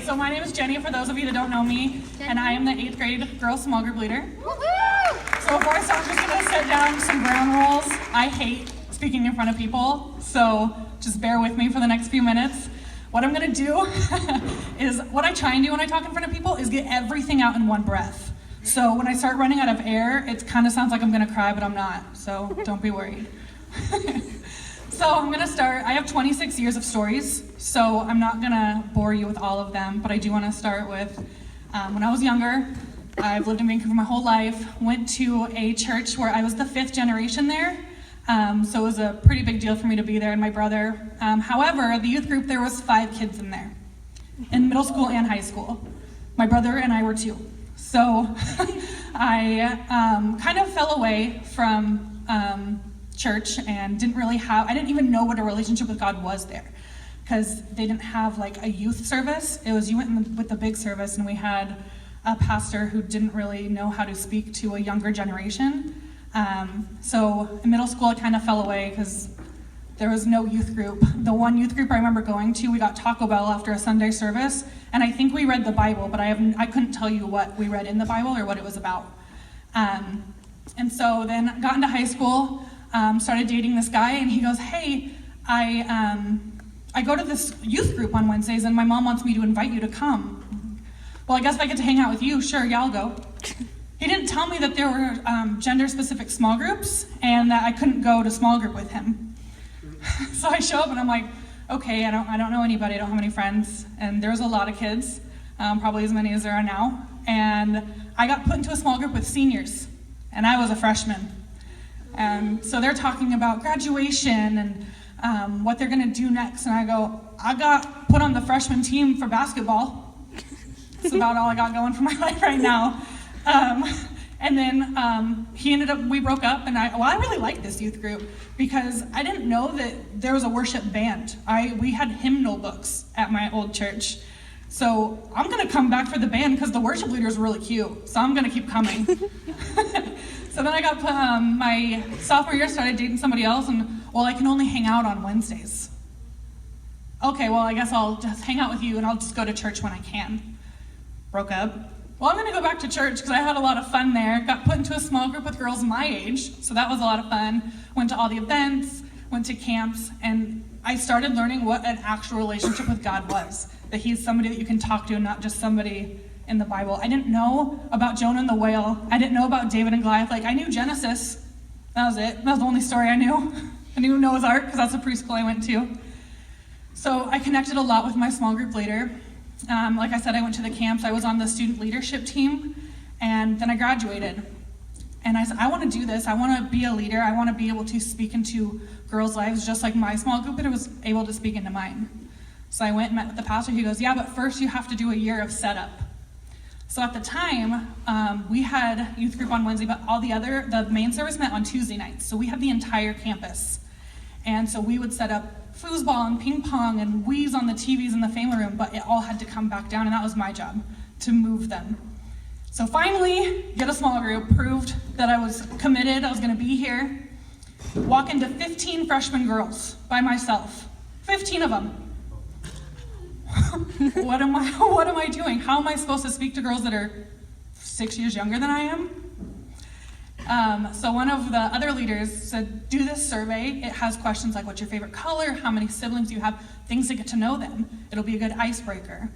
so my name is Jenny, for those of you that don't know me, and I am the 8th grade girls small group leader. So before I start, I'm just going to set down some ground rules. I hate speaking in front of people, so just bear with me for the next few minutes. What I'm going to do is, what I try and do when I talk in front of people is get everything out in one breath. So when I start running out of air, it kind of sounds like I'm going to cry, but I'm not, so don't be worried. So I'm going to start. I have 26 years of stories, so I'm not going to bore you with all of them, but I do want to start with when I was younger. I've lived in Vancouver my whole life, went to a church where I was the 5th generation there, so it was a pretty big deal for me to be there, and my brother. However, the youth group, there was 5 kids in there, in middle school and high school. My brother and I were 2. So I kind of fell away from church and I didn't even know what a relationship with God was there, because they didn't have like a youth service. It was you went with the big service, and we had a pastor who didn't really know how to speak to a younger generation. So in middle school I kind of fell away because there was no youth group. The one youth group I remember going to, we got Taco Bell after a Sunday service, and I think we read the Bible, but I couldn't tell you what we read in the Bible or what it was about. And so then got into high school, started dating this guy, and he goes, hey, I go to this youth group on Wednesdays, and my mom wants me to invite you to come. Well, I guess if I get to hang out with you, sure, yeah, I'll go. He didn't tell me that there were gender-specific small groups, and that I couldn't go to small group with him. So I show up, and I'm like, okay, I don't know anybody, I don't have any friends, and there was a lot of kids, probably as many as there are now, and I got put into a small group with seniors, and I was a freshman. And so they're talking about graduation and what they're gonna do next, and I go, I got put on the freshman team for basketball. That's about all I got going for my life right now. And then we broke up, and I really liked this youth group because I didn't know that there was a worship band. We had hymnal books at my old church. So I'm gonna come back for the band because the worship leader is really cute, so I'm gonna keep coming. So then I got my sophomore year, started dating somebody else, and well, I can only hang out on Wednesdays. Okay, well, I guess I'll just hang out with you and I'll just go to church when I can. Broke up. Well, I'm gonna go back to church because I had a lot of fun there. Got put into a small group with girls my age, so that was a lot of fun. Went to all the events, went to camps, and I started learning what an actual relationship with God was. That he's somebody that you can talk to, not just somebody in the Bible. I didn't know about Jonah and the whale. I didn't know about David and Goliath. Like, I knew Genesis. That was it. That was the only story I knew. I knew Noah's Ark because that's the preschool I went to. So I connected a lot with my small group leader. Like I said, I went to the camps. I was on the student leadership team, and then I graduated. And I said, I want to do this. I want to be a leader. I want to be able to speak into girls' lives just like my small group leader was able to speak into mine. So I went and met with the pastor. He goes, yeah, but first you have to do a year of setup. So at the time, we had youth group on Wednesday, but the main service met on Tuesday nights. So we had the entire campus. And so we would set up foosball and ping pong and Wii's on the TVs in the family room, but it all had to come back down, and that was my job, to move them. So finally, get a small group, proved that I was committed, I was gonna be here. Walk into 15 freshman girls by myself, 15 of them. What am I doing? How am I supposed to speak to girls that are 6 years younger than I am? So one of the other leaders said, do this survey. It has questions like, what's your favorite color? How many siblings do you have? Things to get to know them. It'll be a good icebreaker.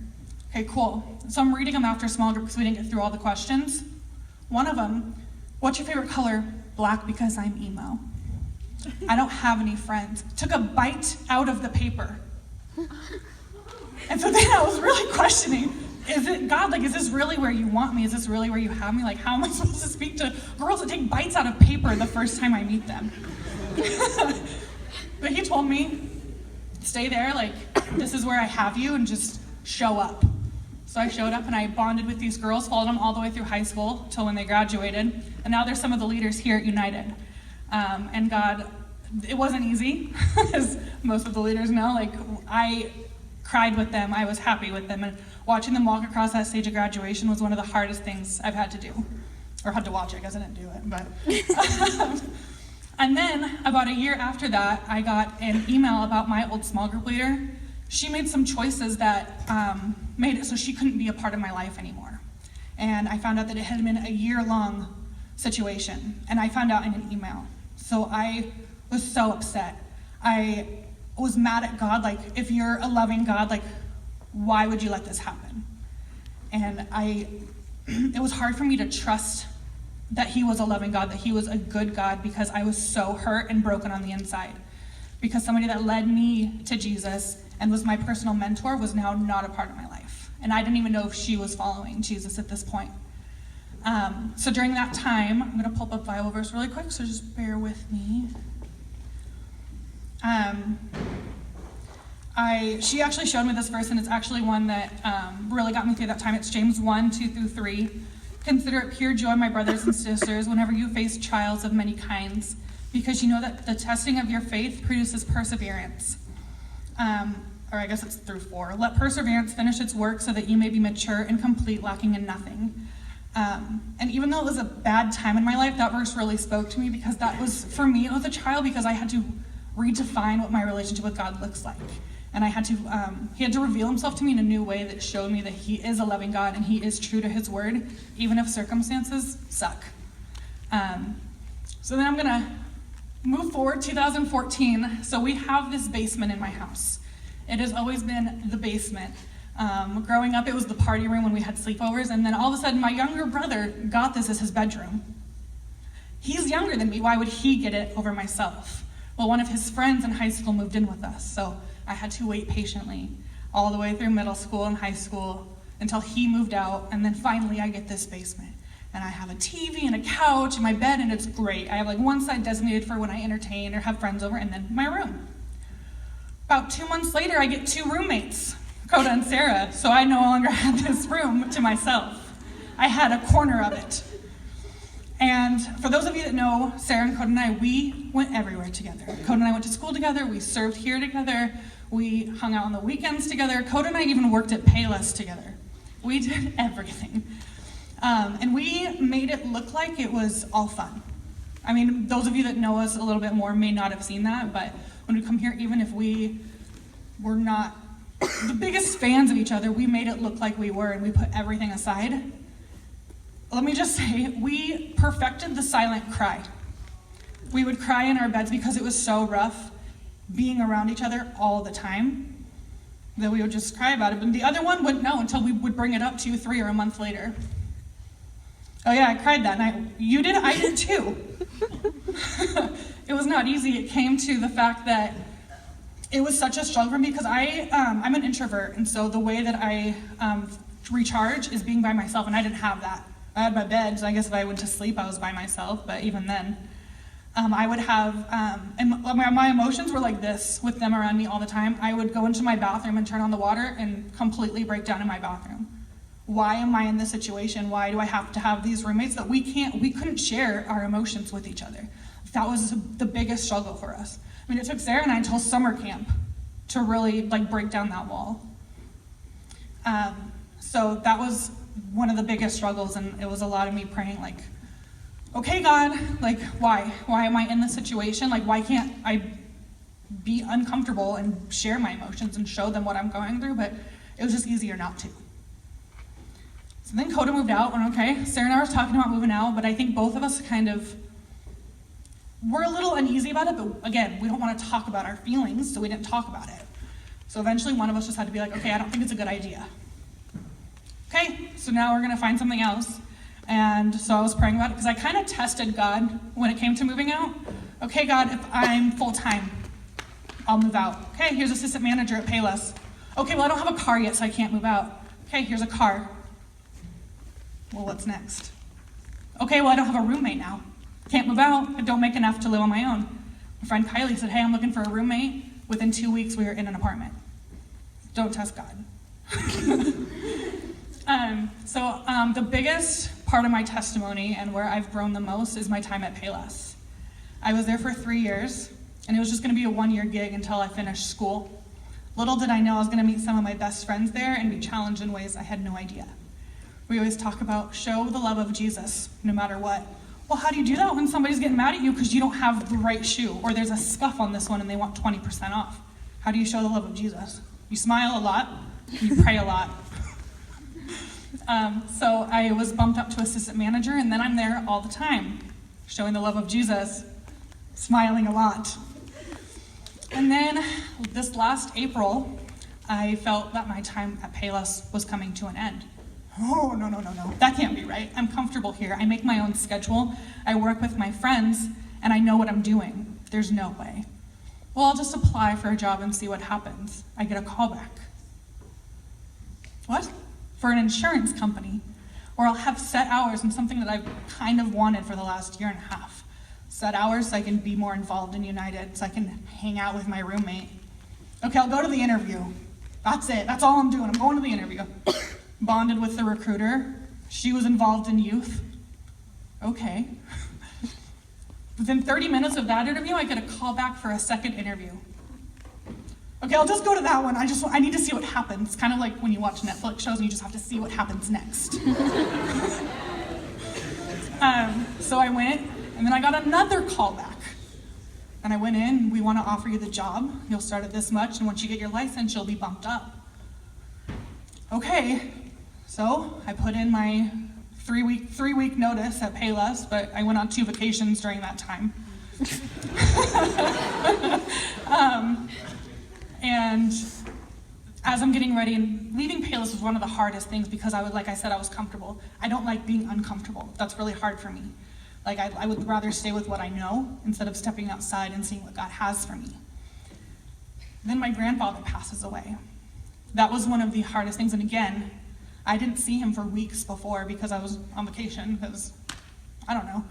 Okay, cool. So I'm reading them after small group because we didn't get through all the questions. One of them, what's your favorite color? Black, because I'm emo. I don't have any friends. Took a bite out of the paper. And so then I was really questioning, is it God, like, is this really where you want me? Is this really where you have me? Like, how am I supposed to speak to girls that take bites out of paper the first time I meet them? But he told me, stay there, like, this is where I have you, and just show up. So I showed up, and I bonded with these girls, followed them all the way through high school till when they graduated, and now they're some of the leaders here at United. And God, it wasn't easy, as most of the leaders know. Like, I cried with them, I was happy with them, and watching them walk across that stage of graduation was one of the hardest things I've had to do. Or had to watch it, I guess I didn't do it, but. And then, about a year after that, I got an email about my old small group leader. She made some choices that made it so she couldn't be a part of my life anymore. And I found out that it had been a year-long situation, and I found out in an email. So I was so upset. I was mad at God, like, if you're a loving God, like, why would you let this happen? And it was hard for me to trust that he was a loving God, that he was a good God, because I was so hurt and broken on the inside. Because somebody that led me to Jesus and was my personal mentor was now not a part of my life. And I didn't even know if she was following Jesus at this point. So during that time, I'm going to pull up a Bible verse really quick, so just bear with me. She actually showed me this verse, and it's actually one that really got me through that time. It's James 1:2-3. Consider it pure joy, my brothers and sisters, whenever you face trials of many kinds, because you know that the testing of your faith produces perseverance. Or I guess it's through 4. Let perseverance finish its work so that you may be mature and complete, lacking in nothing. And even though it was a bad time in my life, that verse really spoke to me, because that was, for me, it was a trial, because I had to redefine what my relationship with God looks like. And he had to reveal himself to me in a new way that showed me that he is a loving God and he is true to his word, even if circumstances suck. So then I'm gonna move forward, 2014. So we have this basement in my house. It has always been the basement. Growing up, it was the party room when we had sleepovers, and then all of a sudden my younger brother got this as his bedroom. He's younger than me, why would he get it over myself? Well, one of his friends in high school moved in with us, so I had to wait patiently all the way through middle school and high school until he moved out, and then finally I get this basement. And I have a TV and a couch and my bed, and it's great. I have like one side designated for when I entertain or have friends over, and then my room. About 2 months later, I get 2 roommates, Coda and Sarah, so I no longer had this room to myself. I had a corner of it. And for those of you that know, Sarah and Coda and I, we went everywhere together. Coda and I went to school together, we served here together, we hung out on the weekends together. Coda and I even worked at Payless together. We did everything. And we made it look like it was all fun. I mean, those of you that know us a little bit more may not have seen that, but when we come here, even if we were not the biggest fans of each other, we made it look like we were, and we put everything aside. Let me just say, we perfected the silent cry. We would cry in our beds because it was so rough being around each other all the time that we would just cry about it. But the other one wouldn't know until we would bring it up 2, 3, or a month later. Oh yeah, I cried that night. You did? I did too. It was not easy. It came to the fact that it was such a struggle for me, because I'm an introvert, and so the way that I recharge is being by myself, and I didn't have that. I had my bed, so I guess if I went to sleep, I was by myself, but even then, I would have, and my emotions were like this with them around me all the time. I would go into my bathroom and turn on the water and completely break down in my bathroom. Why am I in this situation? Why do I have to have these roommates that we couldn't share our emotions with each other? That was the biggest struggle for us. I mean, it took Sarah and I until summer camp to really break down that wall. So that was one of the biggest struggles, and it was a lot of me praying okay, God, why? Why am I in this situation? Why can't I be uncomfortable and share my emotions and show them what I'm going through? But it was just easier not to. So then Coda moved out, and okay, Sarah and I were talking about moving out, but I think both of us we're a little uneasy about it, but again, we don't want to talk about our feelings, so we didn't talk about it. So eventually one of us just had to be okay, I don't think it's a good idea. Okay, so now we're going to find something else. And so I was praying about it, because I kind of tested God when it came to moving out. Okay, God, if I'm full-time, I'll move out. Okay, here's assistant manager at Payless. Okay, well, I don't have a car yet, so I can't move out. Okay, here's a car. Well, what's next? Okay, well, I don't have a roommate now. Can't move out. I don't make enough to live on my own. My friend Kylie said, hey, I'm looking for a roommate. Within 2 weeks, we were in an apartment. Don't test God. The biggest part of my testimony and where I've grown the most is my time at Payless. I was there for 3 years, and it was just going to be a 1-year gig until I finished school. Little did I know I was going to meet some of my best friends there and be challenged in ways I had no idea. We always talk about show the love of Jesus no matter what. Well, how do you do that when somebody's getting mad at you because you don't have the right shoe, or there's a scuff on this one and they want 20% off? How do you show the love of Jesus? You smile a lot, you pray a lot. So I was bumped up to assistant manager, and then I'm there all the time, showing the love of Jesus, smiling a lot. And then this last April, I felt that my time at Payless was coming to an end. Oh, no. That can't be right. I'm comfortable here. I make my own schedule. I work with my friends, and I know what I'm doing. There's no way. Well, I'll just apply for a job and see what happens. I get a call back. What? For an insurance company, where I'll have set hours and something that I've kind of wanted for the last year and a half. Set hours so I can be more involved in United, so I can hang out with my roommate. Okay, I'll go to the interview. That's it. That's all I'm doing. I'm going to the interview. Bonded with the recruiter. She was involved in youth. Okay. Within 30 minutes of that interview, I get a call back for a second interview. Okay, I'll just go to that one. I need to see what happens. It's kind of like when you watch Netflix shows and you just have to see what happens next. So I went, and then I got another call back. And I went in, we want to offer you the job. You'll start at this much, and once you get your license, you'll be bumped up. Okay, so I put in my three-week notice at Payless, but I went on 2 vacations during that time. And as I'm getting ready, and leaving Payless was one of the hardest things because like I said, I was comfortable. I don't like being uncomfortable. That's really hard for me. Like I would rather stay with what I know instead of stepping outside and seeing what God has for me. Then my grandfather passes away. That was one of the hardest things. And again, I didn't see him for weeks before because I was on vacation because, I don't know.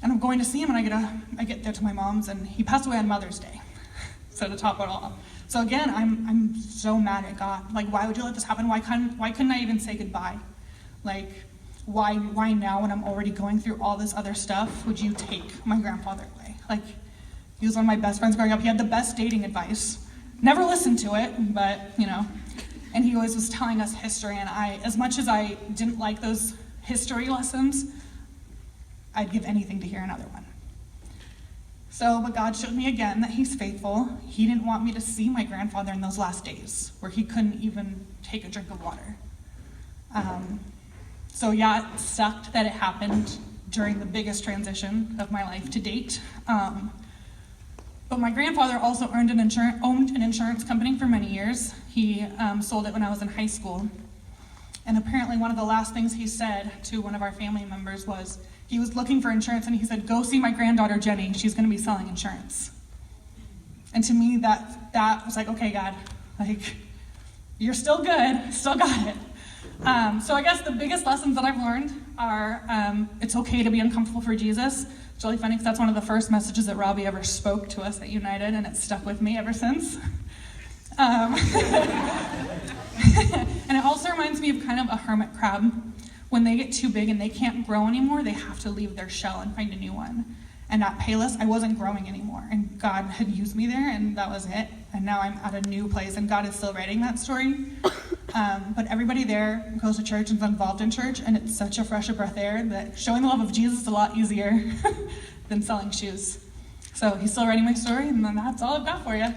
And I'm going to see him, and I get there to my mom's, and he passed away on Mother's Day. So to top it all up. So again, I'm so mad at God. Like, why would you let this happen? Why couldn't I even say goodbye? Like, why now when I'm already going through all this other stuff would you take my grandfather away? Like, he was one of my best friends growing up. He had the best dating advice. Never listened to it, but, and he always was telling us history, and as much as I didn't like those history lessons, I'd give anything to hear another one. So, but God showed me again that he's faithful. He didn't want me to see my grandfather in those last days where he couldn't even take a drink of water. So yeah, it sucked that it happened during the biggest transition of my life to date. But my grandfather also owned an insurance company for many years. He sold it when I was in high school. And apparently one of the last things he said to one of our family members was, he was looking for insurance, and he said, "Go see my granddaughter Jenny, she's gonna be selling insurance." And to me, that was like, okay, God, like, you're still good, still got it. So I guess the biggest lessons that I've learned are it's okay to be uncomfortable for Jesus. It's really funny because that's one of the first messages that Robbie ever spoke to us at United, and it's stuck with me ever since. And it also reminds me of kind of a hermit crab. When they get too big and they can't grow anymore, they have to leave their shell and find a new one. And at Payless, I wasn't growing anymore, and God had used me there, and that was it. And now I'm at a new place, and God is still writing that story. But everybody there goes to church and is involved in church, and it's such a fresh breath of air that showing the love of Jesus is a lot easier than selling shoes. So he's still writing my story, and then that's all I've got for you.